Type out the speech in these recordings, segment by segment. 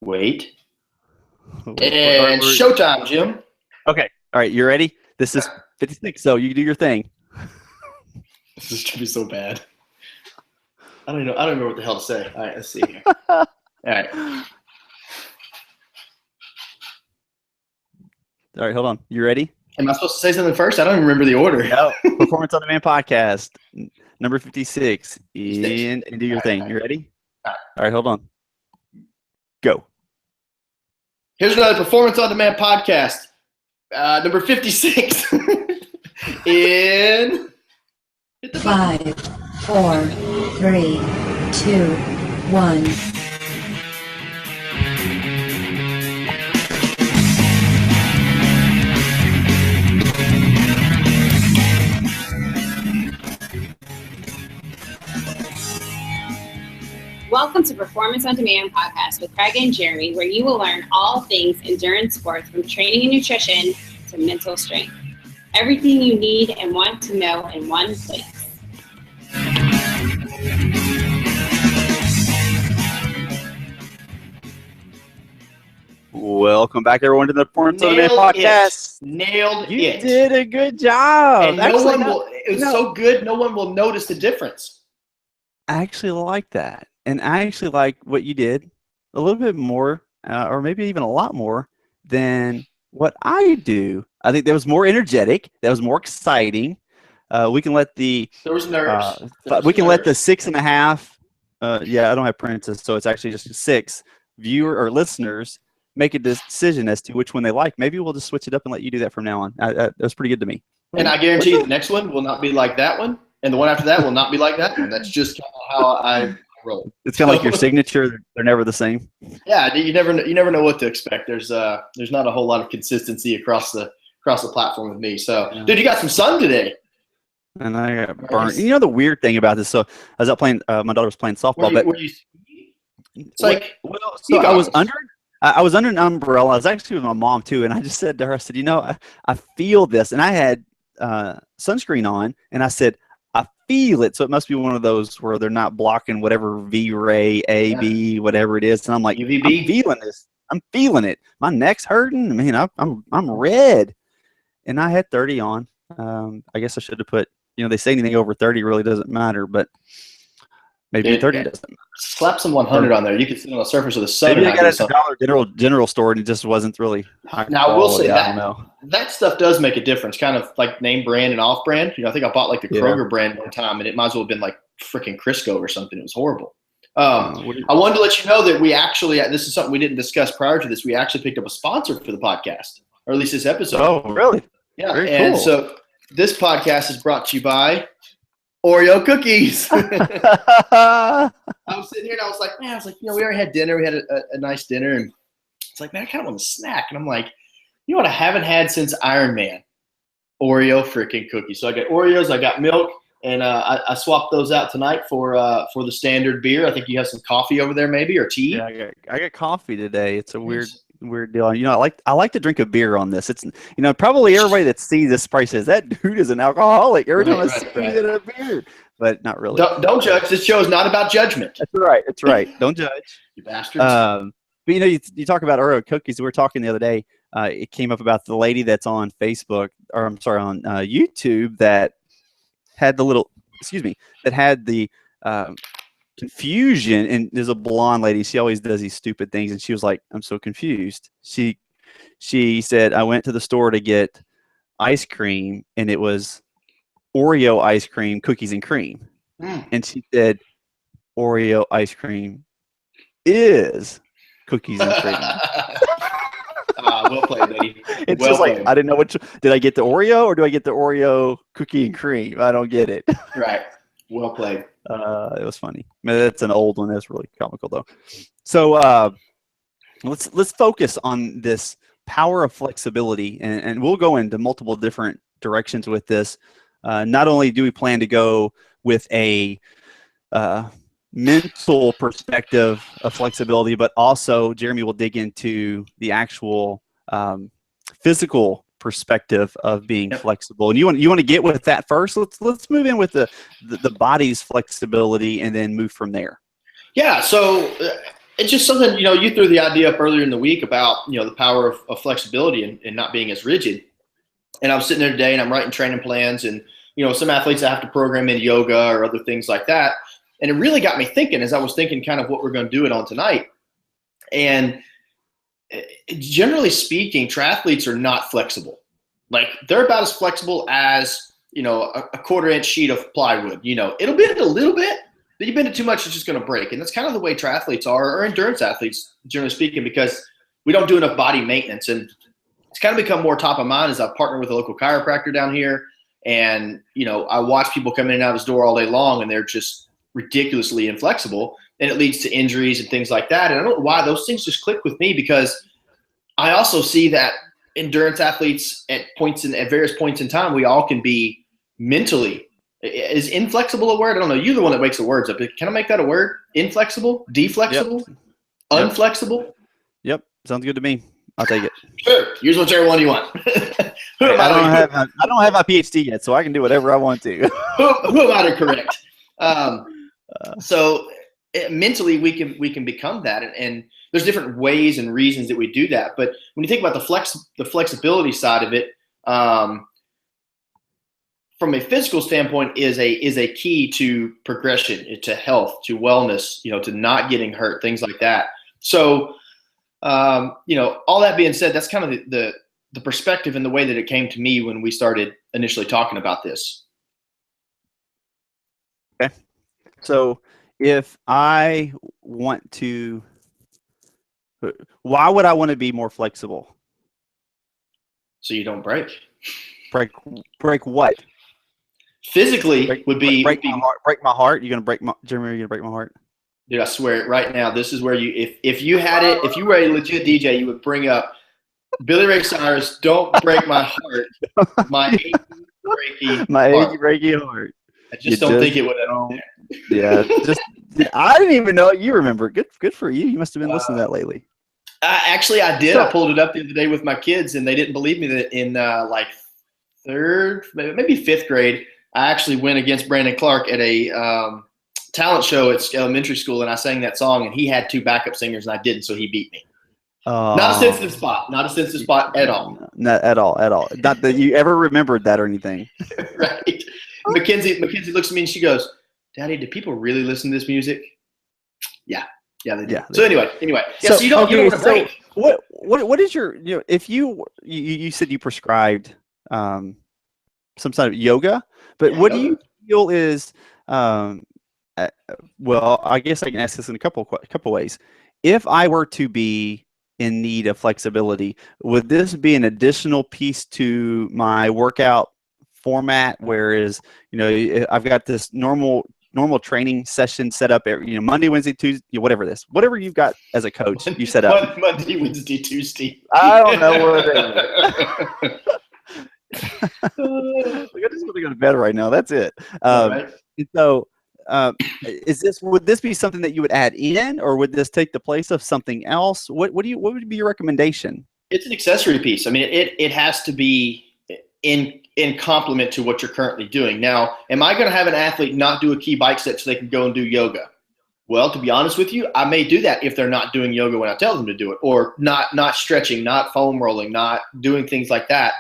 Wait. Wait, And showtime, Jim. Okay. All right. You ready? This is 56, so you do your thing. This is gonna be so bad. I don't remember what the hell to say. All right, let's see here. All right. All right, hold on. You ready? Am I supposed to say something first? I don't even remember the order. No. Performance on Demand podcast, number 56. And do your thing. You ready? All right, hold on. Go. Here's another Performance on Demand podcast, number 56. In 5, 4, 3, 2, 1. Welcome to Performance on Demand podcast with Craig and Jeremy, where you will learn all things endurance sports from training and nutrition to mental strength. Everything you need and want to know in one place. Welcome back, everyone, to the Performance on Demand podcast. Nailed it. You did a good job. And it was so good, no one will notice the difference. I actually like that. And I actually like what you did a little bit more, or maybe even a lot more than what I do. I think that was more energetic. That was more exciting. We can let the there was nerves. Let the 6.5. Yeah, I don't have Princess, so it's actually just 6 viewer or listeners make a decision as to which one they like. Maybe we'll just switch it up and let you do that from now on. That was pretty good to me. And I guarantee the next one will not be like that one, and the one after that will not be like that one. That's just kind of how I roll. It's kind of like your signature; they're never the same. Yeah, you never know what to expect. There's not a whole lot of consistency across the platform with me. So, yeah. Dude, you got some sun today. And I got burnt. You know the weird thing about this? So I was out playing. My daughter was playing softball, I was under an umbrella. I was actually with my mom too, and I just said to her, I said, I feel this, and I had sunscreen on, and I said, I feel it. So it must be one of those where they're not blocking whatever V-ray, A, B, whatever it is. And I'm like, UVB. I'm feeling this. I'm feeling it. My neck's hurting. I mean, I'm red, and I had 30 on. I guess I should have put. They say anything over 30 really doesn't matter, but maybe 30 doesn't. Slap some 100 on there. You could sit on the surface with a 7. Maybe I got it at the general store and it just wasn't really high Now, I will say I don't know. That stuff does make a difference, kind of like name brand and off brand. I think I bought like the Kroger brand one time, and it might as well have been like freaking Crisco or something. It was horrible. I wanted to let you know that we actually, this is something we didn't discuss prior to this, we actually picked up a sponsor for the podcast, or at least this episode. Oh, really? Yeah. Very cool. So this podcast is brought to you by Oreo cookies. I was sitting here and I was like, we already had dinner. We had a nice dinner, and it's like, man, I kind of want a snack. And I'm like, you know what I haven't had since Iron Man? Oreo freaking cookies. So I got Oreos, I got milk, and I swapped those out tonight for the standard beer. I think you have some coffee over there, maybe, or tea. Yeah, I got coffee today. It's a weird deal. I like to drink a beer on this. It's probably everybody that sees this probably says that dude is an alcoholic every time I see a beer, but not really. Don't judge. This show is not about judgment. That's right. Don't judge, you bastards. But you talk about Oreo cookies. We were talking the other day. It came up about the lady that's on Facebook, or I'm sorry, on YouTube that had the confusion, and there's a blonde lady. She always does these stupid things, and she was like, "I'm so confused." She said, "I went to the store to get ice cream, and it was Oreo ice cream, cookies and cream." And she said, "Oreo ice cream is cookies and cream." Well played, lady. It's just like, I didn't know did I get the Oreo or do I get the Oreo cookie and cream? I don't get it. Right. Well played. It was funny. That's an old one. That's really comical though. So let's focus on this power of flexibility, and we'll go into multiple different directions with this. Not only do we plan to go with a mental perspective of flexibility, but also Jeremy will dig into the actual physical perspective of being flexible. And you want to get with that first. Let's move in with the body's flexibility and then move from there. Yeah. So it's just something, you threw the idea up earlier in the week about, the power of flexibility and not being as rigid. And I was sitting there today and I'm writing training plans, and, some athletes that have to program in yoga or other things like that. And it really got me thinking as I was thinking kind of what we're going to do it on tonight. And generally speaking, triathletes are not flexible. Like, they're about as flexible as, a quarter-inch sheet of plywood. It'll bend a little bit, but you bend it too much, it's just going to break. And that's kind of the way triathletes are, or endurance athletes, generally speaking, because we don't do enough body maintenance. And it's kind of become more top of mind as I've partnered with a local chiropractor down here. And, I watch people come in and out of his door all day long, and they're just ridiculously inflexible, and it leads to injuries and things like that. And I don't know why those things just click with me, because I also see that endurance athletes at various points in time, we all can be mentally. Is inflexible a word? I don't know. You're the one that wakes the words up. Can I make that a word? Inflexible, deflexible, unflexible? Yep. Sounds good to me. I'll take it. Sure. Use whichever one you want. I don't have my PhD yet, so I can do whatever I want to. who am I to correct? So mentally we can become that, and there's different ways and reasons that we do that. But when you think about the flexibility side of it, from a physical standpoint, is a key to progression, to health, to wellness, to not getting hurt, things like that. So, all that being said, that's kind of the perspective and the way that it came to me when we started initially talking about this. Okay. So if I want to, why would I want to be more flexible? So you don't break. Break what? Physically would be break my heart. You're gonna break my Jeremy. You're gonna break my heart. Dude, I swear right now, this is where if you were a legit DJ, you would bring up Billy Ray Cyrus, "Don't Break My Heart," my achy breaky heart. I just don't think it would have. Yeah, I didn't even know it. You remember. Good for you. You must have been listening to that lately. Actually, I did. I pulled it up the other day with my kids, and they didn't believe me that in like third, maybe fifth grade, I actually went against Brandon Clark at a talent show at elementary school, and I sang that song, and he had two backup singers, and I didn't, so he beat me. Not a sensitive spot. Not a sensitive spot at all. Not at all. Not that you ever remembered that or anything. Right. Mackenzie looks at me and she goes, "Daddy, do people really listen to this music?" Yeah, they do. Yeah, so anyway. Yeah, so you don't want to break. What is your, if you said you prescribed some sort of yoga, but what do you feel is, well, I guess I can ask this in a couple ways. If I were to be in need of flexibility, would this be an additional piece to my workout format? Whereas, I've got this normal training session set up every, Monday, Wednesday, Tuesday, whatever you've got as a coach, you set up. Monday, Wednesday, Tuesday. I don't know what it is. I just want to go to bed right now. That's it. Right. So, would this be something that you would add in, or would this take the place of something else? What would be your recommendation? It's an accessory piece. I mean, it has to be in complement to what you're currently doing. Now, am I going to have an athlete not do a key bike set so they can go and do yoga? Well, to be honest with you, I may do that if they're not doing yoga when I tell them to do it, or not stretching, not foam rolling, not doing things like that.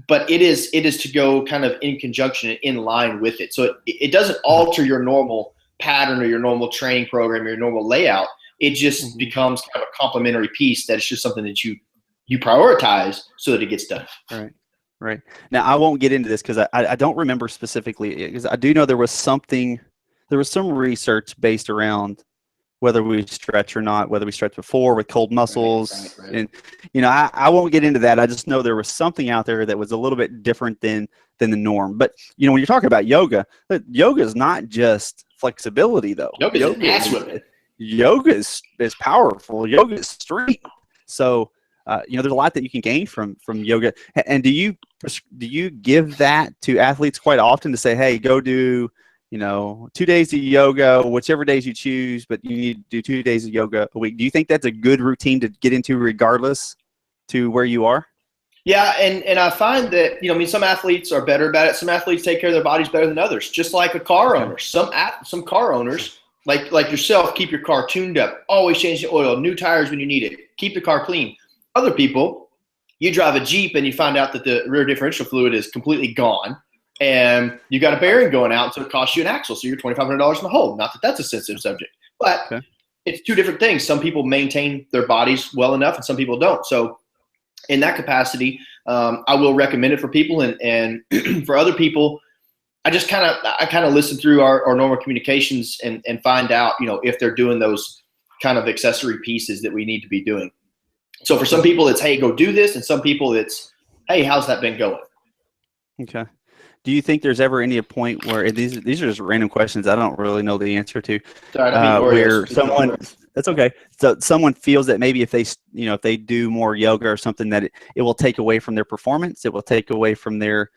But it is to go kind of in conjunction and in line with it. So it doesn't alter your normal pattern or your normal training program or your normal layout. It just becomes kind of a complementary piece that is just something that you prioritize so that it gets done. Right. Now, I won't get into this because I don't remember specifically, because I do know there was some research based around whether we stretch or not, whether we stretch before with cold muscles. Right. And, I won't get into that. I just know there was something out there that was a little bit different than the norm. But, when you're talking about yoga is not just flexibility, though. Yoga is powerful. Yoga is strength. So, there's a lot that you can gain from yoga. And do you give that to athletes quite often to say, hey, go do 2 days of yoga, whichever days you choose, but you need to do 2 days of yoga a week? Do you think that's a good routine to get into regardless to where you are? Yeah, and I find that, some athletes are better about it. Some athletes take care of their bodies better than others, just like a car owner. Some car owners like yourself, keep your car tuned up, always change the oil, new tires when you need it, keep the car clean. Other people, you drive a Jeep and you find out that the rear differential fluid is completely gone and you got a bearing going out, so it costs you an axle, so you're $2,500 in the hole. Not that that's a sensitive subject, but it's two different things. Some people maintain their bodies well enough and some people don't. So in that capacity, I will recommend it for people, and for other people, I kind of listen through our normal communications and find out, if they're doing those kind of accessory pieces that we need to be doing. So for some people it's, hey, go do this. And some people it's, hey, how's that been going? Okay. Do you think there's ever any point where these are just random questions I don't really know the answer to, where someone, that's okay. So someone feels that maybe if they, if they do more yoga or something, that it will take away from their performance. It will take away from their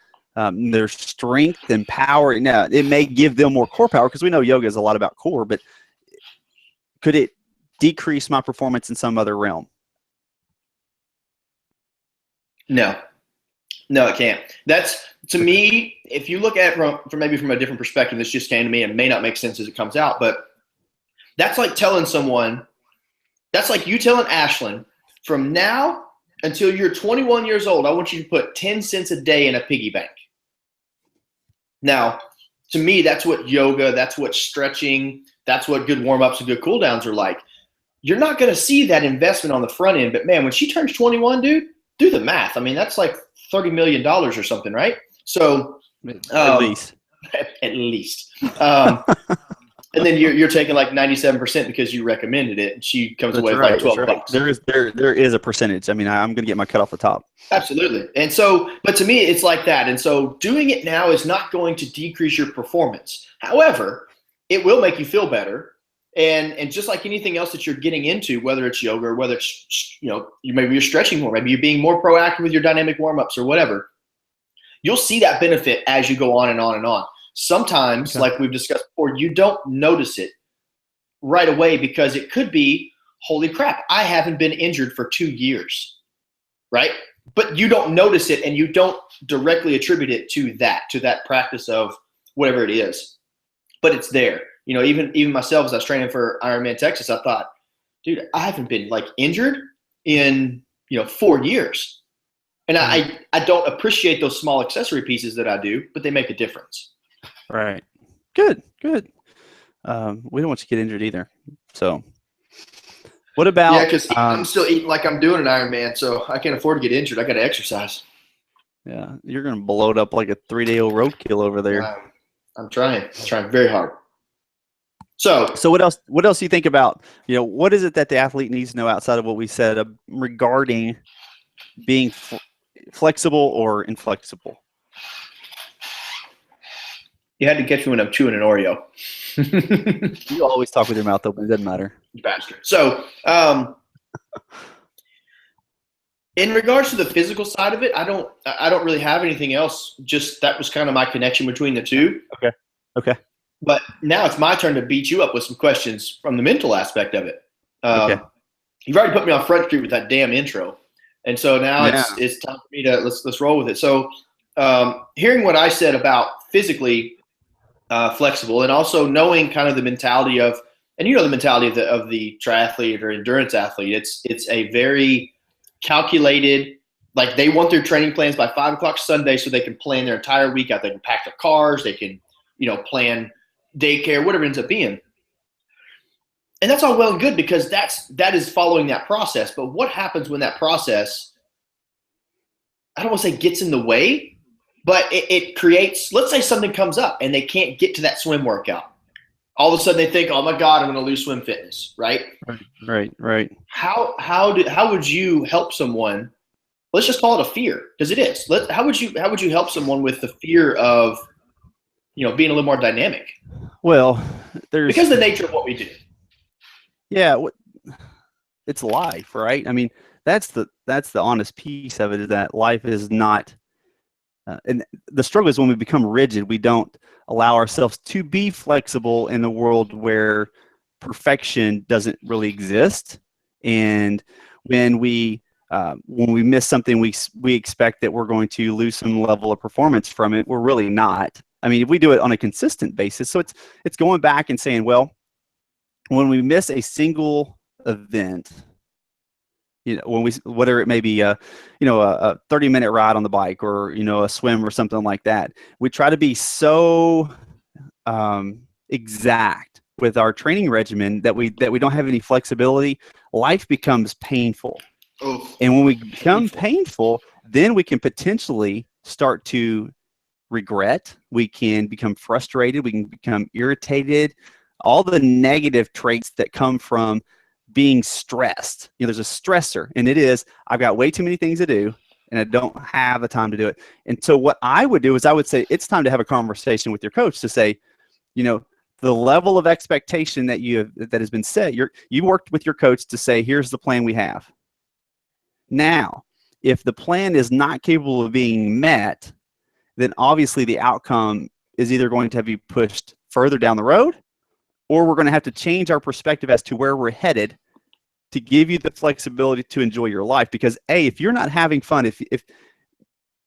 strength and power. Now, it may give them more core power because we know yoga is a lot about core, but could it decrease my performance in some other realm? No, it can't. That's, to me, if you look at it from maybe from a different perspective, this just came to me and may not make sense as it comes out, but that's like telling someone, that's like you telling Ashlyn, from now until you're 21 years old, I want you to put 10 cents a day in a piggy bank. Now, to me, that's what yoga, that's what stretching, that's what good warm-ups and good cool-downs are like. You're not going to see that investment on the front end, but man, when she turns 21, dude, do the math. I mean, that's like $30 million or something, right? So at least. At least. And then you're taking like 97% because you recommended it, and she comes away with like $12. There is a percentage. I mean, I'm going to get my cut off the top. Absolutely. And so, but to me, it's like that. And so doing it now is not going to decrease your performance. However, it will make you feel better. And just like anything else that you're getting into, whether it's yoga or whether it's, maybe you're stretching more, maybe you're being more proactive with your dynamic warm-ups or whatever, you'll see that benefit as you go on and on and on. Sometimes, like we've discussed before, you don't notice it right away because it could be, holy crap, I haven't been injured for 2 years, right? But you don't notice it and you don't directly attribute it to that practice of whatever it is. But it's there. Even myself, as I was training for Ironman Texas, I thought, dude, I haven't been like injured in 4 year. And I don't appreciate those small accessory pieces that I do, but they make a difference. Right. Good. We don't want you to get injured either. So what about? Yeah, because I'm still eating like I'm doing an Ironman, so I can't afford to get injured. I got to exercise. Yeah, you're going to blow it up like a 3-day-old roadkill over there. I'm trying very hard. So what else do you think about, what is it that the athlete needs to know outside of what we said regarding being flexible or inflexible? You had to catch me when I'm chewing an Oreo. You always talk with your mouth open. It doesn't matter. You bastard. So in regards to the physical side of it, I don't really have anything else. Just that was kind of my connection between the two. Okay. But now it's my turn to beat you up with some questions from the mental aspect of it. Okay. You've already put me on Front Street with that damn intro. And so now it's time for me to let's roll with it. So hearing what I said about physically flexible, and also knowing kind of the mentality of, and the mentality of the triathlete or endurance athlete, it's a very calculated, like they want their training plans by 5 o'clock Sunday so they can plan their entire week out. They can pack their cars, they can, plan daycare, whatever it ends up being. And that's all well and good because that is following that process. But what happens when that process, I don't want to say gets in the way, but it creates, let's say something comes up and they can't get to that swim workout. All of a sudden they think, oh my God, I'm going to lose swim fitness, right? Right. How would you help someone? Let's just call it a fear, because it is. How would you help someone with the fear of, being a little more dynamic? Well, because of the nature of what we do. Yeah, it's life, right? I mean, that's the honest piece of it, is that life is not, and the struggle is when we become rigid, we don't allow ourselves to be flexible in the world where perfection doesn't really exist. And when we miss something, we expect that we're going to lose some level of performance from it. We're really not. I mean, if we do it on a consistent basis, so it's going back and saying, well, when we miss a single event, whether it may be a 30-minute ride on the bike, or a swim or something like that, we try to be so exact with our training regimen that we don't have any flexibility. Life becomes painful. Oof. And when we become painful, then we can potentially start to regret. We can become frustrated. We can become irritated. All the negative traits that come from being stressed. There's a stressor, and it is, I've got way too many things to do, and I don't have the time to do it. And so what I would do is I would say it's time to have a conversation with your coach to say, the level of expectation that that has been set, you worked with your coach to say, here's the plan we have. Now, if the plan is not capable of being met, then obviously the outcome is either going to have you pushed further down the road, or we're going to have to change our perspective as to where we're headed to give you the flexibility to enjoy your life. Because if you're not having fun, if it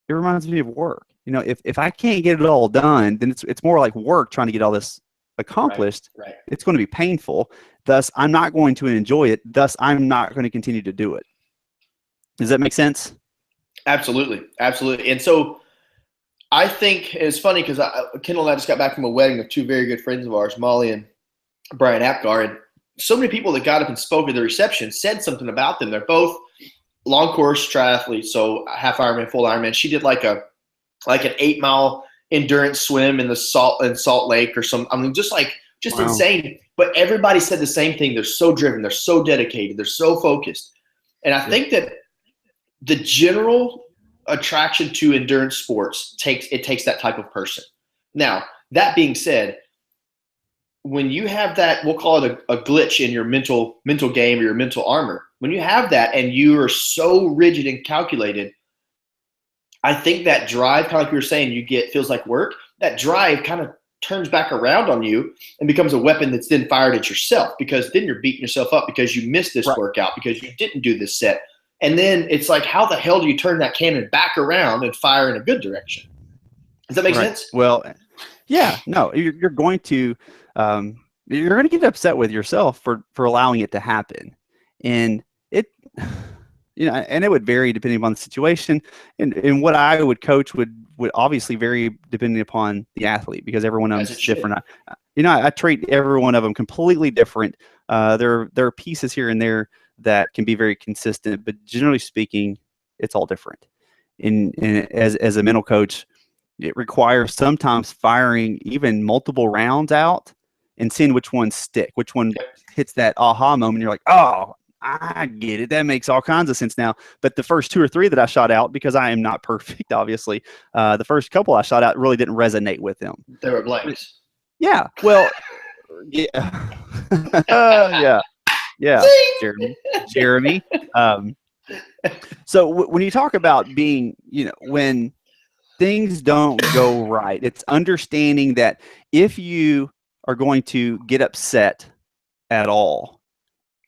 reminds me of work, if I can't get it all done, then it's more like work trying to get all this accomplished. Right. It's going to be painful. Thus, I'm not going to enjoy it. Thus, I'm not going to continue to do it. Does that make sense? Absolutely. And so I think it's funny because Kendall and I just got back from a wedding of two very good friends of ours, Molly and Brian Apgar, and so many people that got up and spoke at the reception said something about them. They're both long course triathletes, so half Ironman, full Ironman. She did like an 8-mile endurance swim in Salt Lake or some. I mean, just Wow. insane. But everybody said the same thing. They're so driven. They're so dedicated. They're so focused. And I think that the general attraction to endurance sports takes that type of person. Now, that being said, when you have that, we'll call it a glitch in your mental game or your mental armor. When you have that and you are so rigid and calculated, I think that drive, kind of like you were saying, feels like work. That drive kind of turns back around on you and becomes a weapon that's then fired at yourself, because then you're beating yourself up because you missed this workout, because you didn't do this set. And then it's like, how the hell do you turn that cannon back around and fire in a good direction? Does that make sense? Well, yeah, no, you're going to get upset with yourself for allowing it to happen. And and it would vary depending upon the situation. And what I would coach would obviously vary depending upon the athlete, because everyone else is different. I treat every one of them completely different. There are pieces here and there that can be very consistent, but generally speaking, it's all different. And as a mental coach, it requires sometimes firing even multiple rounds out and seeing which ones stick, which one hits that aha moment. You're like, oh, I get it. That makes all kinds of sense now. But the first 2 or 3 that I shot out, because I am not perfect, obviously, the first couple I shot out really didn't resonate with them. They were blanks. Yeah. Well, yeah. Yeah. Jeremy. So when you talk about being, when things don't go right, it's understanding that if you are going to get upset at all,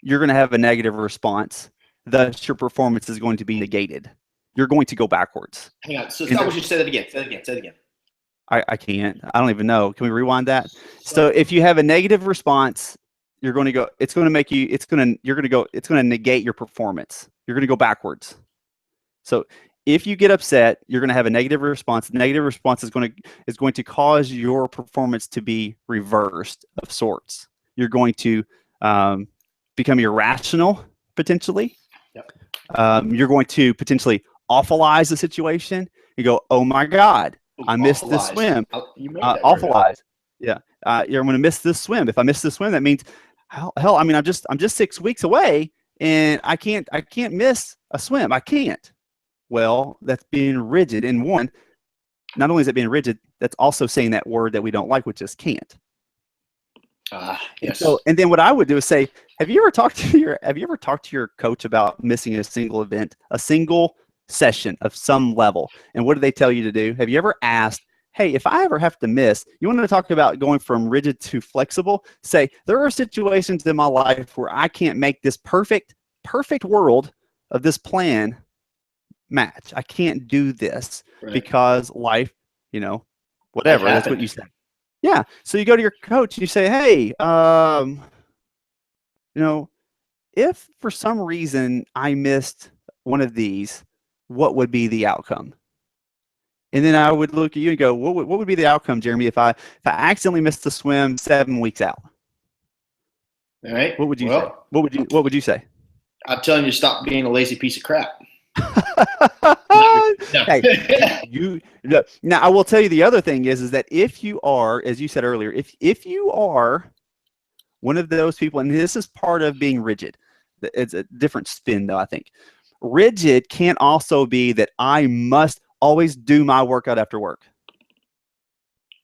you're going to have a negative response. Thus, your performance is going to be negated. You're going to go backwards. Hang on. So stop. Would you say that again? Say it again. I can't. I don't even know. Can we rewind that? So if you have a negative response, you're going to go. It's going to make you. It's going to negate your performance. You're going to go backwards. So if you get upset, you're going to have a negative response. The negative response is going to cause your performance to be reversed of sorts. You're going to become irrational, potentially. Yep. You're going to potentially awfulize the situation. You go, oh my God, I missed this swim. Awfulize. Yeah. You're going to miss this swim. If I miss this swim, that means hell. I mean, I'm just 6 weeks away, and I can't miss a swim. I can't. Well, that's being rigid. And one, not only is it being rigid, that's also saying that word that we don't like, which is can't. Yes. And then what I would do is say, have you ever talked to your coach about missing a single event, a single session of some level? And what do they tell you to do? Have you ever asked, hey, if I ever have to miss, you want to talk about going from rigid to flexible? Say, there are situations in my life where I can't make this perfect world of this plan match. I can't do this because life, whatever. That's what you said. Yeah. So you go to your coach and you say, hey, if for some reason I missed one of these, what would be the outcome? And then I would look at you and go, what would be the outcome, Jeremy, if I accidentally missed the swim 7 weeks out? All right. What would you say? What would you say? I'm telling you to stop being a lazy piece of crap. Hey, now I will tell you the other thing is that if you are, as you said earlier, if you are one of those people, and this is part of being rigid, it's a different spin though, I think. Rigid can also be that I must always do my workout after work.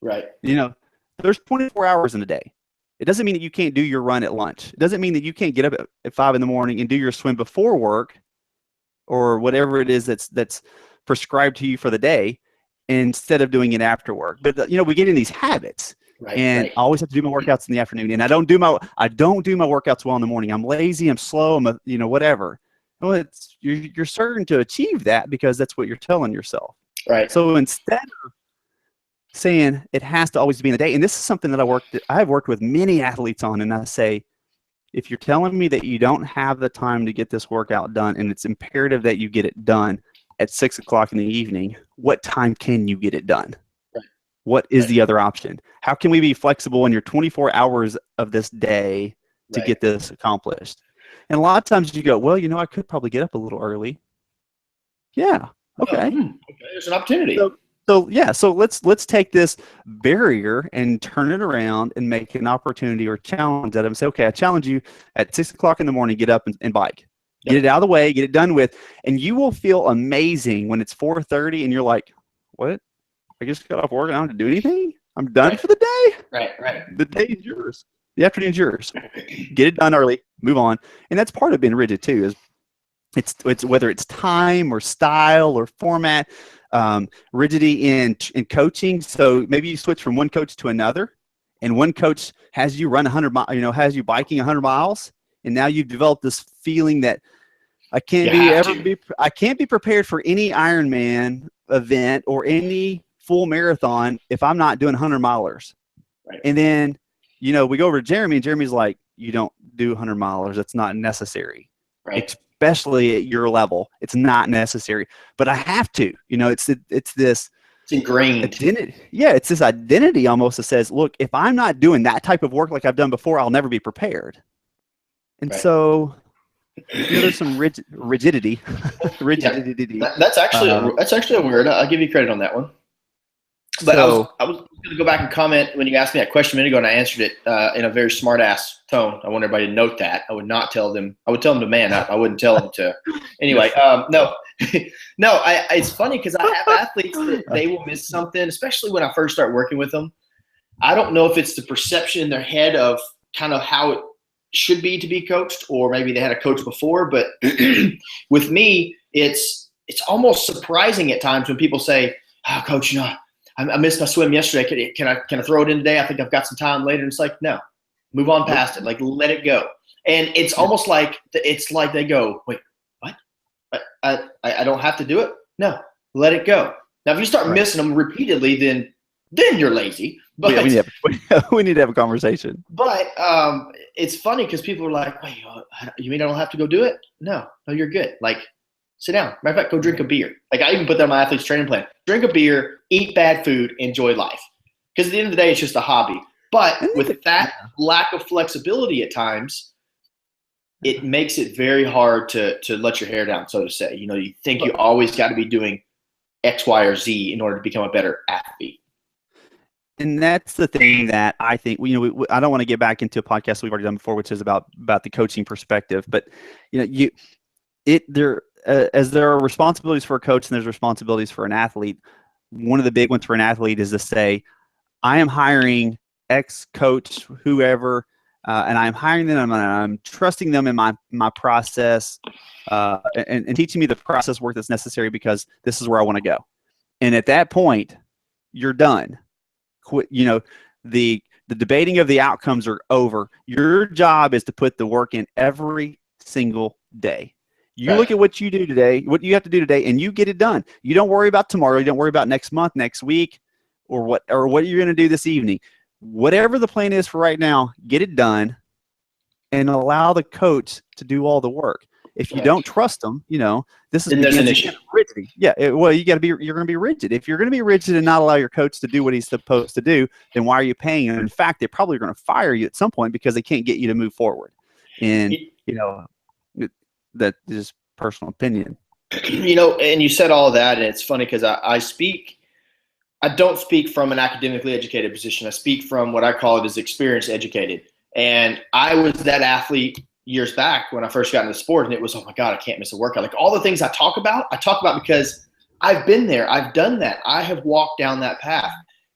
Right. There's 24 hours in a day. It doesn't mean that you can't do your run at lunch. It doesn't mean that you can't get up at 5 a.m. and do your swim before work or whatever it is that's prescribed to you for the day instead of doing it after work. But we get in these habits. Right, and I always have to do my workouts in the afternoon, and I don't do my workouts well in the morning. I'm lazy, I'm slow, I'm whatever. Well, you're certain to achieve that because that's what you're telling yourself. Right. So instead of saying it has to always be in the day, and this is something that I've worked with many athletes on, and I say, if you're telling me that you don't have the time to get this workout done, and it's imperative that you get it done at 6 o'clock in the evening, what time can you get it done? Right. What is the other option? How can we be flexible in your 24 hours of this day to get this accomplished? And a lot of times you go, well, I could probably get up a little early. Yeah. Okay. Okay. There's an opportunity. So let's take this barrier and turn it around and make an opportunity or challenge at them. Say, okay, I challenge you at 6 o'clock in the morning, get up and bike. Get it out of the way, get it done with, and you will feel amazing when it's 4:30 and you're like, what? I just got off work and I don't have to do anything? I'm done for the day? Right. The day is yours. The afternoon's yours. Get it done early, move on. And that's part of being rigid too, is it's whether it's time or style or format, rigidity in coaching. So maybe you switch from one coach to another, and one coach has you run 100 miles, has you biking 100 miles, and now you've developed this feeling that I can't be prepared for any Ironman event or any full marathon if I'm not doing 100 milers. Right. And then we go over to Jeremy, and Jeremy's like, you don't do 100 milers. It's not necessary. Right. Especially at your level, it's not necessary. But I have to. It's this. It's ingrained. Identity. Yeah, it's this identity almost that says, look, if I'm not doing that type of work like I've done before, I'll never be prepared. And so there's some rigidity. Rigidity. That's actually a word. I'll give you credit on that one. But I was going to go back and comment when you asked me that question a minute ago, and I answered it in a very smart-ass tone. I want everybody to note that. I would not tell them. I would tell them to man up. I wouldn't tell them to. Anyway, no. It's funny because I have athletes that they will miss something, especially when I first start working with them. I don't know if it's the perception in their head of kind of how it should be to be coached, or maybe they had a coach before. But with me, it's almost surprising at times when people say, "Oh, coach, I missed my swim yesterday. Can I throw it in today? I think I've got some time later." And it's like, no, move on past it. Like, let it go. And it's almost like they go, wait, what? I don't have to do it? No, let it go. Now, if you start missing them repeatedly, then you're lazy. But we need to have a conversation. But it's funny because people are like, wait, you mean I don't have to go do it? No, you're good. Like, sit down. Matter of fact, go drink a beer. Like, I even put that on my athlete's training plan. Drink a beer, eat bad food, enjoy life. Because at the end of the day, it's just a hobby. But with that lack of flexibility at times, it makes it very hard to let your hair down, so to say. You think you always got to be doing X, Y, or Z in order to become a better athlete. And that's the thing that I think, I don't want to get back into a podcast we've already done before, which is about the coaching perspective. But, as there are responsibilities for a coach and there's responsibilities for an athlete, one of the big ones for an athlete is to say, I am hiring X coach, whoever, and I'm hiring them and I'm trusting them in my process and teaching me the process work that's necessary because this is where I want to go. And at that point, you're done. Quit. The debating of the outcomes are over. Your job is to put the work in every single day. You look at what you do today, what you have to do today, and you get it done. You don't worry about tomorrow. You don't worry about next month, next week, or what you're going to do this evening. Whatever the plan is for right now, get it done and allow the coach to do all the work. If you don't trust them, this is Then there's an issue. rigidity. Yeah, well, you're going to be rigid. If you're going to be rigid and not allow your coach to do what he's supposed to do, then why are you paying him? In fact, they're probably going to fire you at some point because they can't get you to move forward. And that is personal opinion. And you said all of that, and it's funny because I don't speak from an academically educated position. I speak from what I call it as experience educated. And I was that athlete years back when I first got into sport, and it was, oh my God, I can't miss a workout. Like all the things I talk about because I've been there. I've done that. I have walked down that path.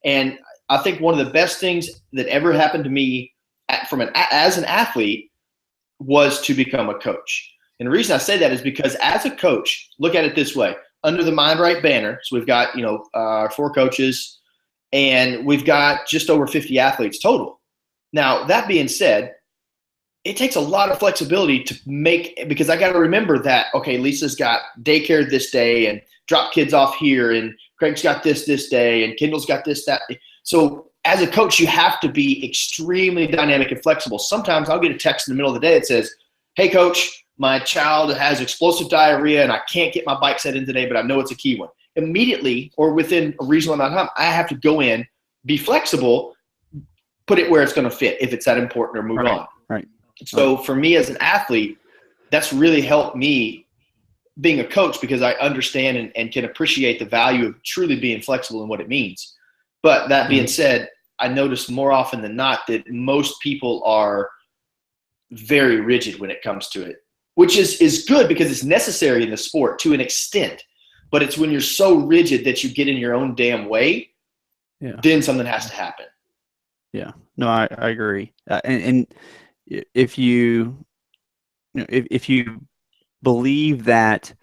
And I think one of the best things that ever happened to me as an athlete was to become a coach. And the reason I say that is because as a coach, look at it this way. Under the Mind Right banner, so we've got, 4 coaches, and we've got just over 50 athletes total. Now, that being said, it takes a lot of flexibility to make, because I got to remember that, okay, Lisa's got daycare this day and drop kids off here, and Craig's got this day, and Kendall's got this, that. So as a coach, you have to be extremely dynamic and flexible. Sometimes I'll get a text in the middle of the day that says, hey, coach, my child has explosive diarrhea and I can't get my bike set in today, but I know it's a key one. Immediately, or within a reasonable amount of time, I have to go in, be flexible, put it where it's going to fit if it's that important, or move on. Right. So for me as an athlete, that's really helped me being a coach, because I understand and can appreciate the value of truly being flexible and what it means. But that being said, I notice more often than not that most people are very rigid when it comes to it, which is good because it's necessary in the sport to an extent. But it's when you're so rigid that you get in your own damn way, then something has to happen. Yeah, no, I agree. And if you believe that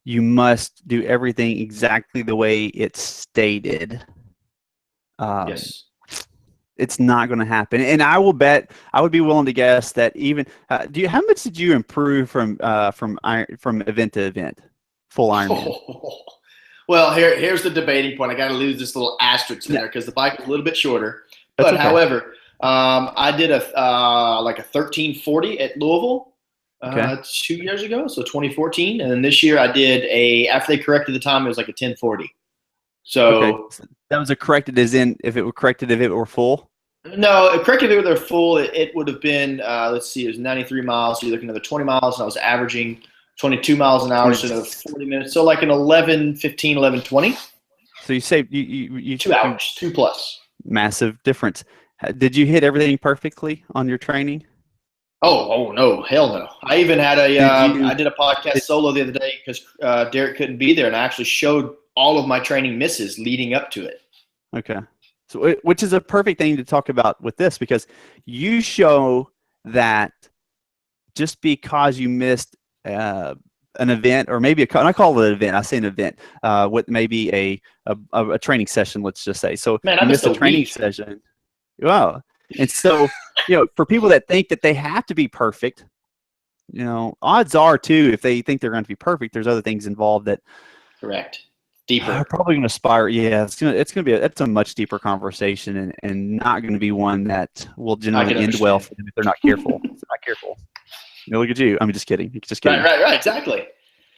you must do everything exactly the way it's stated, Yes, it's not going to happen. And I would be willing to guess that even how much did you improve from event to event, full Ironman? Well, here's the debating point. I got to lose this little asterisk in there because the bike was a little bit shorter. That's But okay. however, I did a 1340 at Louisville 2 years ago, so 2014, and then this year I did after they corrected the time, it was like a 1040. So that was if it were full. No, corrected if they're full. It would have been it was 93 miles. So you're looking at another 20 miles, and I was averaging 22 miles an hour, so another 40 minutes. So like an 11:15, 11:20. So you saved you 2 hours, 2+. Massive difference. Did you hit everything perfectly on your training? Oh no, hell no. I even had I did a podcast solo the other day because Derek couldn't be there, and I actually showed all of my training misses leading up to it. Okay. So, which is a perfect thing to talk about with this, because you show that just because you missed an event, or maybe I call it an event. I say an event. What maybe a training session, let's just say. So Man, you missed a training session. Wow. And so, for people that think that they have to be perfect, odds are too, if they think they're going to be perfect, there's other things involved that. Correct. Deeper. Are probably going to spiral. Yeah, it's going to be that's a much deeper conversation, and not going to be one that will generally end well for them if they're not careful. If they're not careful. Look at you. I'm just kidding. Just kidding. Right. Exactly.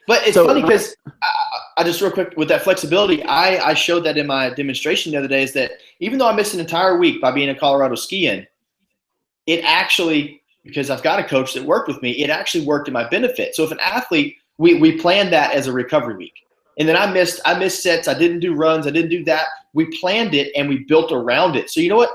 But it's funny because I just real quick with that flexibility, I showed that in my demonstration the other day, is that even though I missed an entire week by being in Colorado skiing, it actually, because I've got a coach that worked with me, it actually worked in my benefit. So if an athlete, we planned that as a recovery week. And then I missed sets. I didn't do runs. I didn't do that. We planned it and we built around it. So you know what?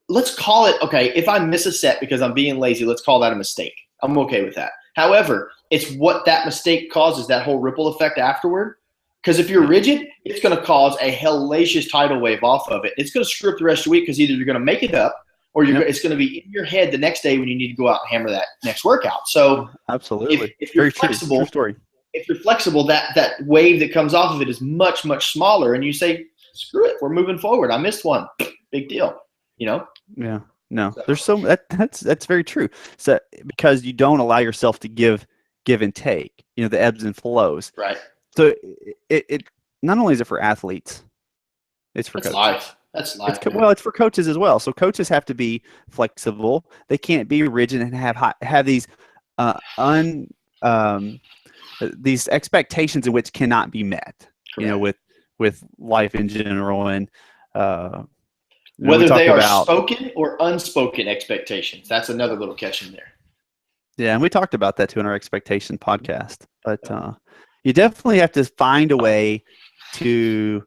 Let's call it, okay, if I miss a set because I'm being lazy, let's call that a mistake. I'm okay with that. However, it's what that mistake causes, that whole ripple effect afterward. Because if you're rigid, it's going to cause a hellacious tidal wave off of it. It's going to screw up the rest of the week because either you're going to make it up or it's going to be in your head the next day when you need to go out and hammer that next workout. So absolutely, if you're very flexible, true story. If you're flexible, that wave that comes off of it is much, much smaller, and you say, screw it, we're moving forward. I missed one. Big deal. Yeah. No. There's that's very true. So because you don't allow yourself to give and take, the ebbs and flows. Right. So it not only is it for athletes, it's for coaches. Life. That's life. Well, it's for coaches as well. So coaches have to be flexible. They can't be rigid and have these these expectations in which cannot be met. Correct. You know, with life in general, and whether they are spoken or unspoken expectations. That's another little catch in there. Yeah, and we talked about that too in our expectation podcast. But you definitely have to find a way to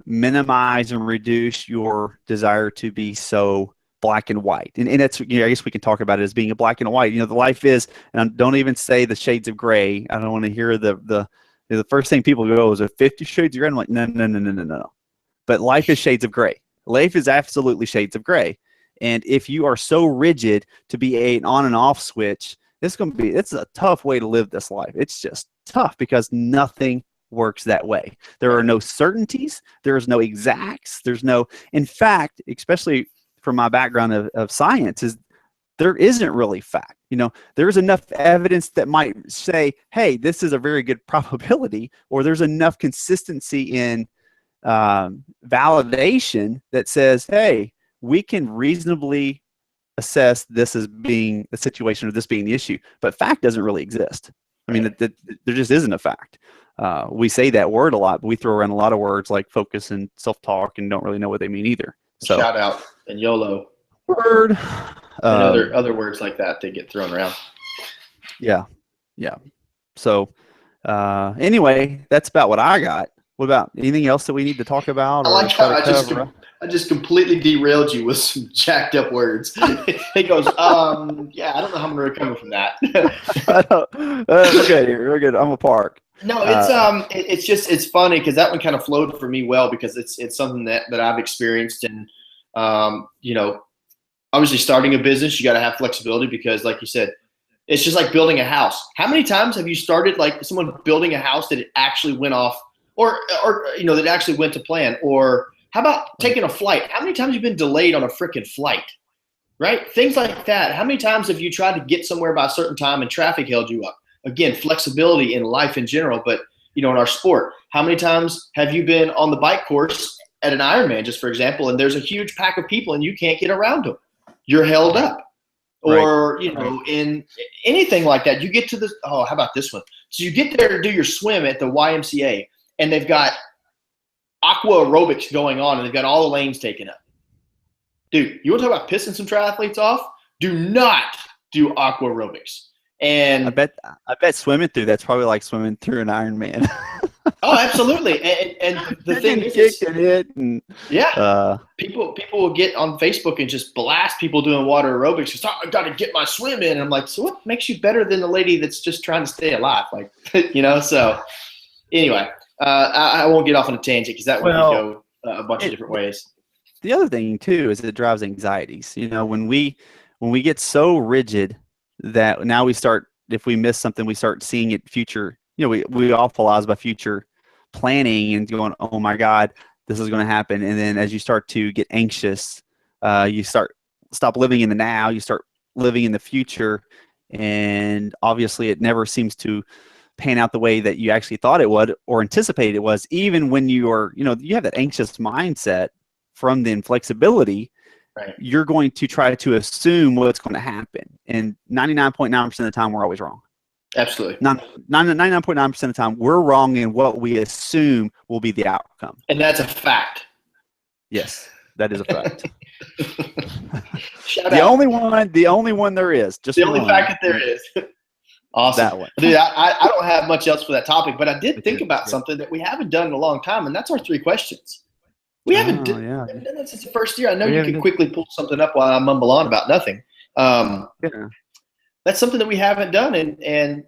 minimize and reduce your desire to be so black and white. And that's, I guess we can talk about it as being a black and white. The life is, and don't even say the shades of gray. I don't want to hear the first thing people go is 50 shades of gray. I'm like, no. But life is shades of gray. Life is absolutely shades of gray. And if you are so rigid to be an on and off switch, it's a tough way to live this life. It's just tough because nothing works that way. There are no certainties. There's no exacts. In fact, especially from my background of science, is there isn't really fact. There's enough evidence that might say, hey, this is a very good probability, or there's enough consistency in validation that says, hey, we can reasonably assess this as being the situation or this being the issue. But fact doesn't really exist. I mean, there just isn't a fact. We say that word a lot, but we throw around a lot of words like focus and self-talk and don't really know what they mean either. So shout out and YOLO. Word. And other words like that get thrown around. Yeah. So anyway, that's about what I got. What about anything else that we need to talk about? I like how I just completely derailed you with some jacked up words. He goes, yeah, I don't know how I'm going to recover from that. Okay, we're good. I'm a park. No, it's funny because that one kind of flowed for me well because it's something that I've experienced, and obviously starting a business, you got to have flexibility because, like you said, it's just like building a house. How many times have you started like someone building a house that it actually went off, or that actually went to plan? Or how about taking a flight? How many times have you been delayed on a freaking flight? Right? Things like that. How many times have you tried to get somewhere by a certain time and traffic held you up? Again, flexibility in life in general, but in our sport. How many times have you been on the bike course at an Ironman, just for example, and there's a huge pack of people and you can't get around them? You're held up. Or, in anything like that, you get to this. Oh, how about this one? So you get there to do your swim at the YMCA, and they've got aqua aerobics going on, and they've got all the lanes taken up. Dude, you want to talk about pissing some triathletes off? Do not do aqua aerobics. And I bet swimming through that's probably like swimming through an Ironman. Oh, absolutely. And the thing is, people will get on Facebook and just blast people doing water aerobics. Just, I've got to get my swim in. And I'm like, so what makes you better than the lady that's just trying to stay alive? Like, So anyway, I won't get off on a tangent because that would go a bunch of different ways. The other thing too is it drives anxieties. When we get so rigid that now we start, if we miss something, we start seeing it future. We all philosophize by future planning and going, oh my God, this is going to happen. And then as you start to get anxious, you stop living in the now, you start living in the future. And obviously it never seems to pan out the way that you actually thought it would or anticipated it was, even when you are, you have that anxious mindset from the inflexibility. Right. You're going to try to assume what's going to happen. And 99.9% of the time, we're always wrong. Absolutely. 99.9% of the time, we're wrong in what we assume will be the outcome. And that's a fact. Yes, that is a fact. Shout the out. only one there is. Just the only fact that there is. Awesome. That one. Dude, I don't have much else for that topic, but I did think about something that we haven't done in a long time, and that's our 3 questions. We haven't done that since the first year. I know you can quickly pull something up while I mumble on about nothing. That's something that we haven't done, and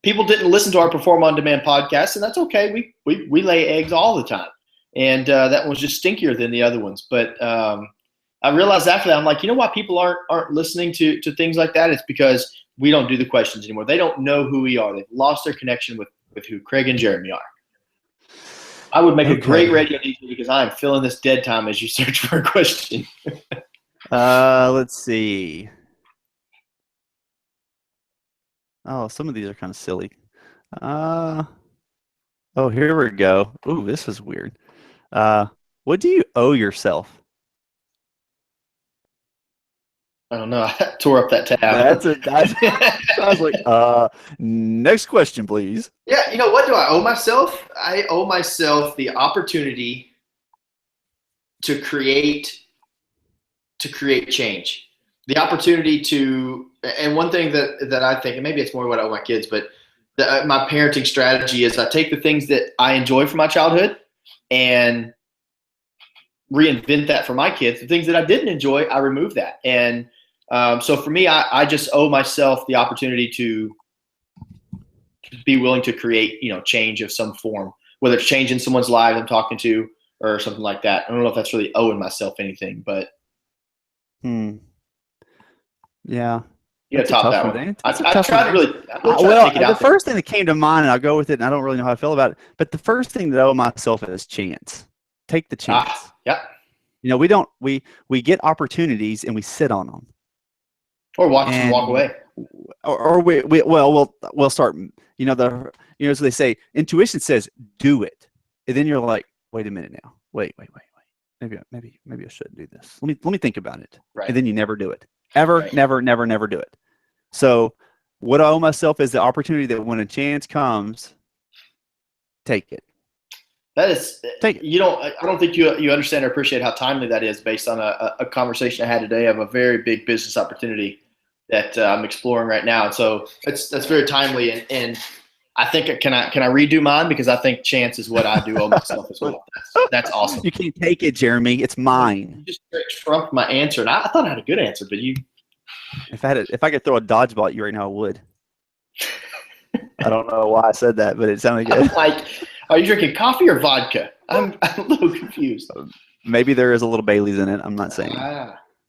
people didn't listen to our Perform on Demand podcast, and that's okay. We lay eggs all the time, and that one was just stinkier than the other ones. But I realized after that, I'm like, why people aren't listening to things like that? It's because we don't do the questions anymore. They don't know who we are. They've lost their connection with who Craig and Jeremy are. I would make a great radio DJ because I am filling this dead time as you search for a question. Let's see. Oh, some of these are kind of silly. Oh, here we go. Ooh, this is weird. What do you owe yourself? I don't know. I tore up that tab. I was like, next question, please. Yeah, you know, what do I owe myself? I owe myself the opportunity to create change. The opportunity to, and one thing that I think, and maybe it's more what I owe my kids, but my parenting strategy is I take the things that I enjoy from my childhood and reinvent that for my kids. The things that I didn't enjoy, I remove that. And so for me, I just owe myself the opportunity to be willing to create, you know, change of some form, whether it's changing someone's life I'm talking to or something like that. I don't know if that's really owing myself anything, but yeah. You gotta top that one. I tried to really. Well, the first thing that came to mind, and I'll go with it, and I don't really know how I feel about it, but the first thing that I owe myself is chance. Take the chance. Yeah. You know, we get opportunities and we sit on them, or watch them walk away, or we'll start. You know, as they say, intuition says do it, and then you're like, wait a minute now, wait. Maybe I shouldn't do this. Let me think about it, right. And then you never do it. Ever, right. never do it. So what I owe myself is the opportunity that when a chance comes, take it. That is, you know, I don't think you understand or appreciate how timely that is based on a conversation I had today of a very big business opportunity that I'm exploring right now. And so that's very timely. And I think, can I redo mine? Because I think chance is what I do owe myself as well. That's awesome. You can't take it, Jeremy. It's mine. You just trumped my answer. And I thought I had a good answer, but you. If I could throw a dodgeball at you right now, I would. I don't know why I said that, but it sounded good. Like, are you drinking coffee or vodka? I'm a little confused. Maybe there is a little Bailey's in it. I'm not saying.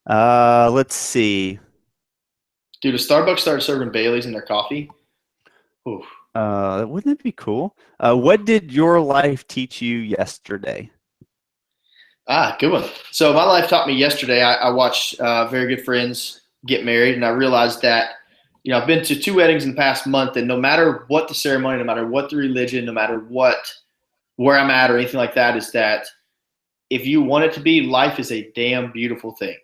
Let's see. Dude, if Starbucks started serving Bailey's in their coffee, oof. Wouldn't it be cool? What did your life teach you yesterday? Good one. So my life taught me yesterday. I watched very good friends get married, and I realized that, you know, I've been to 2 weddings in the past month, and no matter what the ceremony, no matter what the religion, no matter where I'm at or anything like that, is that if you want it to be, life is a damn beautiful thing.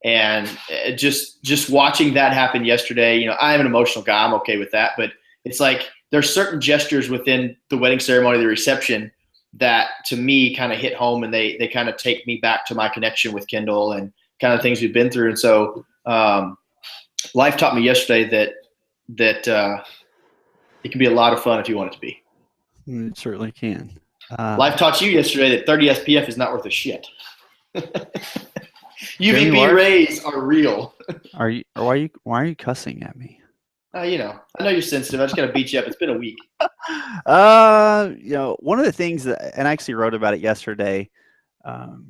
And just watching that happen yesterday, you know, I'm an emotional guy. I'm okay with that, but it's like there's certain gestures within the wedding ceremony, the reception, that to me kind of hit home, and they kind of take me back to my connection with Kendall and kind of things we've been through. And so life taught me yesterday that it can be a lot of fun if you want it to be. It certainly can. Life taught you yesterday that 30 SPF is not worth a shit. UVB rays are real. Why are you cussing at me? You know, I know you're sensitive. I just gotta beat you up. It's been a week. You know, one of the things that, and I actually wrote about it yesterday, and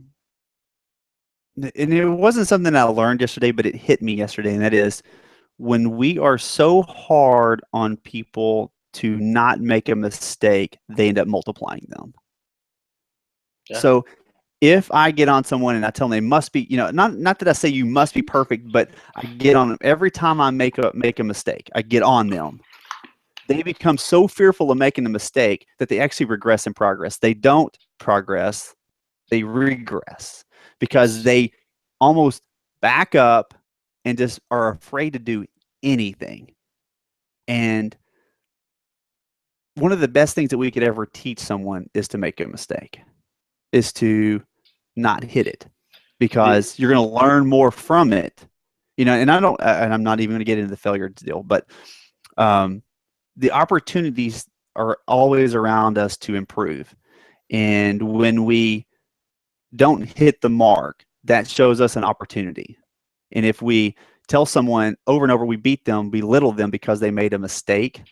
it wasn't something I learned yesterday, but it hit me yesterday, and that is when we are so hard on people to not make a mistake, they end up multiplying them. Yeah. So if I get on someone and I tell them they must be, you know, not that I say you must be perfect, but I get on them every time I make a mistake. I get on them. They become so fearful of making a mistake that they actually regress in progress. They don't progress, they regress because they almost back up and just are afraid to do anything. And one of the best things that we could ever teach someone is to make a mistake, is to not hit it, because you're going to learn more from it, you know. And I'm not even going to get into the failure deal, but the opportunities are always around us to improve. And when we don't hit the mark, that shows us an opportunity. And if we tell someone over and over, we beat them, belittle them because they made a mistake,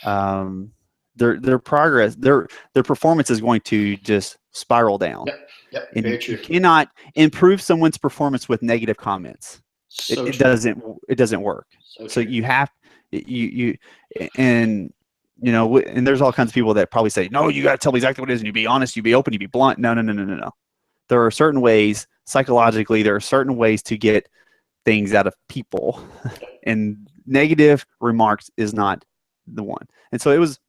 their progress, their performance is going to just spiral down. Yep. And very true. You cannot improve someone's performance with negative comments. It doesn't work. So you have and you know, and there's all kinds of people that probably say, no, you got to tell me exactly what it is, and you be honest, you be open, you be blunt. No. There are certain ways psychologically. There are certain ways to get things out of people, and negative remarks is not the one. And so it was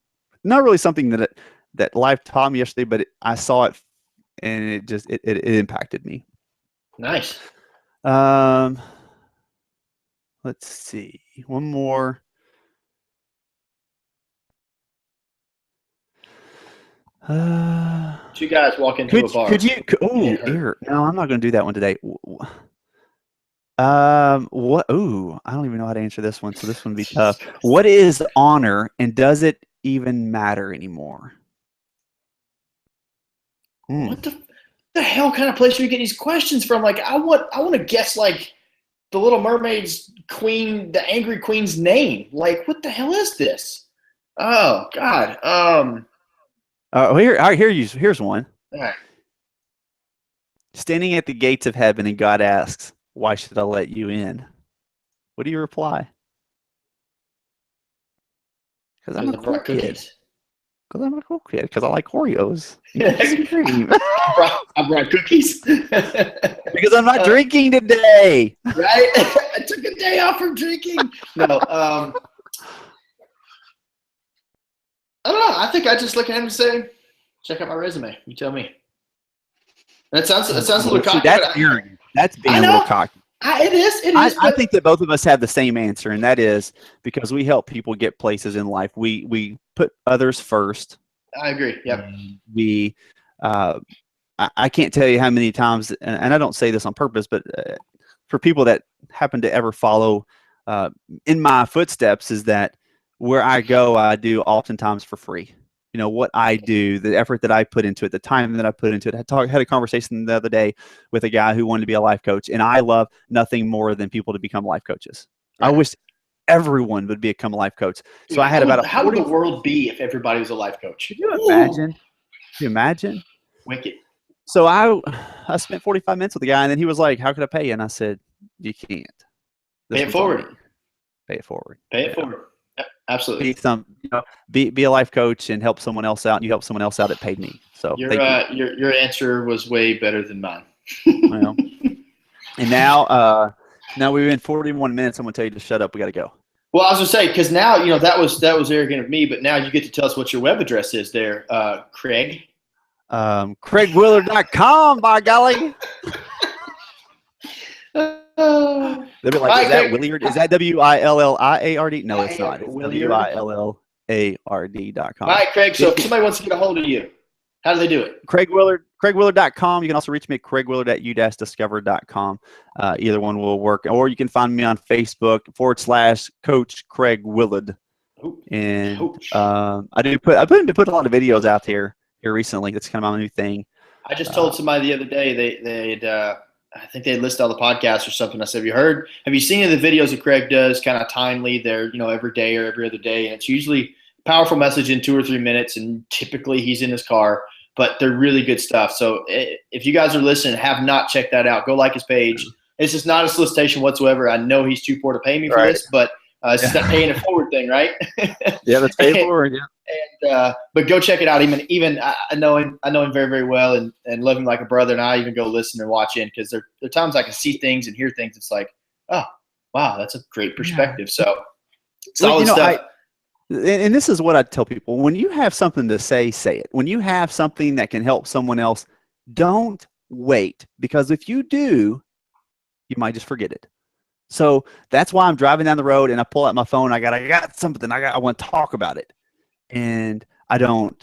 not really something that life taught me yesterday, but I saw it, and it impacted me. Nice. Let's see. One more. Two guys walk into a bar. Here. No, I'm not going to do that one today. What? Ooh, I don't even know how to answer this one, so this one would be tough. What is honor, and does it even matter anymore? What the hell kind of place are you getting these questions from? Like, I want to guess like the Little Mermaid's queen, the angry queen's name. Like, what the hell is this? Oh God. Here's one. All right. Standing at the gates of heaven, and God asks, "Why should I let you in?" What do you reply? Because I'm a cool kid. Because I'm a cool kid. Because I like Oreos. I brought cookies. Because I'm not drinking today. Right? I took a day off from drinking. No. I don't know. I think I just look at him and say, "Check out my resume. You tell me." That sounds a little cocky. That's arrogant. That's being a little cocky. It is. I think that both of us have the same answer, and that is because we help people get places in life. We put others first. I agree. Yep. We, I can't tell you how many times, and I don't say this on purpose, but for people that happen to ever follow in my footsteps, is that where I go, I do oftentimes for free. You know, what I do, the effort that I put into it, the time that I put into it. I had a conversation the other day with a guy who wanted to be a life coach, and I love nothing more than people to become life coaches. I wish everyone would become a life coach. So I had how would the world be if everybody was a life coach? Could you imagine? Could you imagine? Wicked. So I spent 45 minutes with the guy, and then he was like, "How could I pay you?" And I said, "You can't. Pay it forward. Pay it forward. Pay it forward. Absolutely. Be a life coach and help someone else out. And you help someone else out. It paid me. So your answer was way better than mine. Well, and now we've been 41 minutes. I'm gonna tell you to shut up. We got to go. Well, I was gonna say, because now that was arrogant of me, but now you get to tell us what your web address is there, Craig. CraigWillard.com, by golly. They'll be like, "Is that Williard? Is that WILLIARD?" No, it's not. It's WILLARD.com. All right, Craig. So if somebody wants to get a hold of you, how do they do it? CraigWillard.com. You can also reach me at CraigWillard@u-discover.com. Either one will work. Or you can find me on Facebook /Coach Craig Willard. And I put a lot of videos out here recently. That's kind of my new thing. I just told somebody the other day they'd I think they list all the podcasts or something. I said, have you seen any of the videos that Craig does kind of timely? They're, every day or every other day. And it's usually a powerful message in 2 or 3 minutes. And typically he's in his car, but they're really good stuff. So if you guys are listening, have not checked that out, go like his page. It's just not a solicitation whatsoever. I know he's too poor to pay me for this, but it's just that paying it forward thing, right? Yeah, that's pay forward. Yeah. And but go check it out. Even I know him very, very well, and love him like a brother. And I even go listen and watch in, because there are times I can see things and hear things. It's like, oh wow, that's a great perspective. Yeah. So solid stuff. And this is what I tell people: when you have something to say it. When you have something that can help someone else, don't wait, because if you do, you might just forget it. So that's why I'm driving down the road and I pull out my phone. I got something. I want to talk about it, and I don't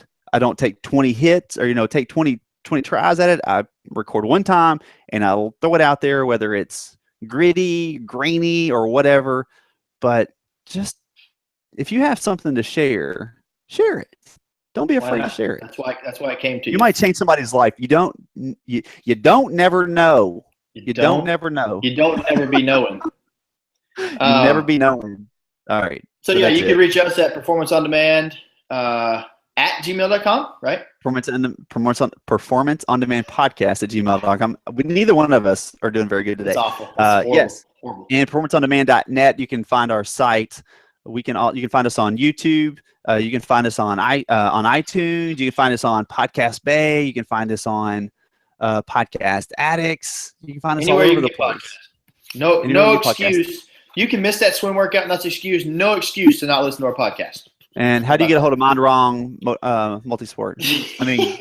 take 20 hits or take 20 tries at it. I record one time and I'll throw it out there, whether it's gritty, grainy, or whatever. But just if you have something to share it. Don't be afraid to share it. That's why I came to you. You might change somebody's life. You don't never know. You don't never know. You don't ever be knowing. You never be knowing. All right. So yeah, you can reach us at performanceondemand at gmail.com, right? Performance on Demand podcast at gmail.com. Neither one of us are doing very good today. It's awful. It's yes. Horrible. And performanceondemand.net, you can find our site. You can find us on YouTube. You can find us on iTunes. You can find us on Podcast Bay. You can find us on Podcast Addicts. You can find us all over the place. No excuse. You can miss that swim workout, and that's excuse. No excuse to not listen to our podcast. And how do you get a hold of Mind Wrong Multisport? I mean,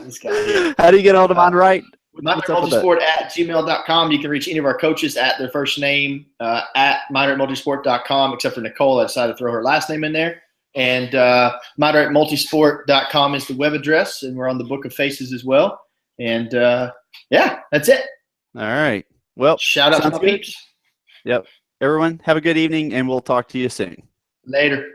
this guy here. How do you get a hold of Mind Right? What's up with that? ModerateMultisport@gmail.com. You can reach any of our coaches at their first name at ModerateMultisport.com, except for Nicole. I decided to throw her last name in there. And ModerateMultisport.com is the web address, and we're on the Book of Faces as well. And yeah, that's it. All right. Well, Shout out to sounds my good. peeps. Yep. Everyone, have a good evening, and we'll talk to you soon. Later.